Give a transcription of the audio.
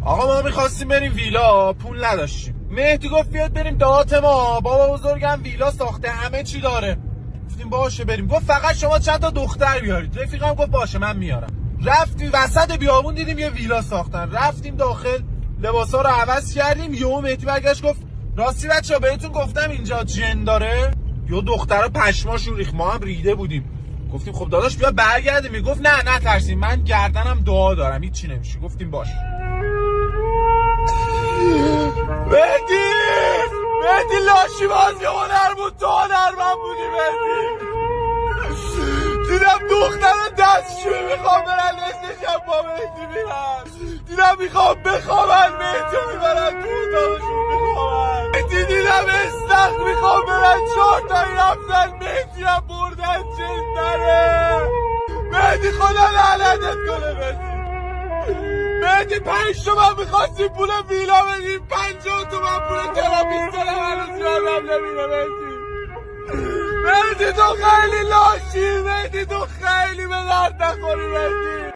آقا ما میخواستیم بریم ویلا، پول نداشتیم. مهدی گفت بیاد بریم دهات ما، بابا بزرگم ویلا ساخته، همه چی داره. گفتیم باشه بریم. گفت فقط شما چند تا دختر بیارید. رفیقم گفت باشه من میارم. رفتیم وسط بیابون دیدیم یه ویلا ساختن، رفتیم داخل، لباسا رو عوض کردیم. یهو مهدی برگشت گفت راستی بچه‌ها بهتون گفتم اینجا جن داره. یه دخترا پشماشون ریخت، ما هم ریده بودیم. گفتیم خب داداش بیا برگردیم. میگفت نه ترسین، من گردنم دعا دارم، هیچ نمیشه. گفتیم باشه. مهدی لاشی بازی هنر بود، تو هنر من بودی. مهدی دیدم دختر دستشوی میخوام برن نشتشم با مهدی میرن، دیدم میخوام بخوابن مهدی میبرن تو اتاقشون میخوابن. مهدی دیدم استخ میخوام برن 4 تایی رفتن مهدی هم بردن چندره. مهدی خدا لعنتت کنه. مهدی 5 تومن میخواستیم پول ویلا بدیم، 50 تومن پول تراپیست دارم هنوز یادم نمیره. مهدی تو خیلی لاشی، مهدی تو خیلی به درد نخوری. مهدی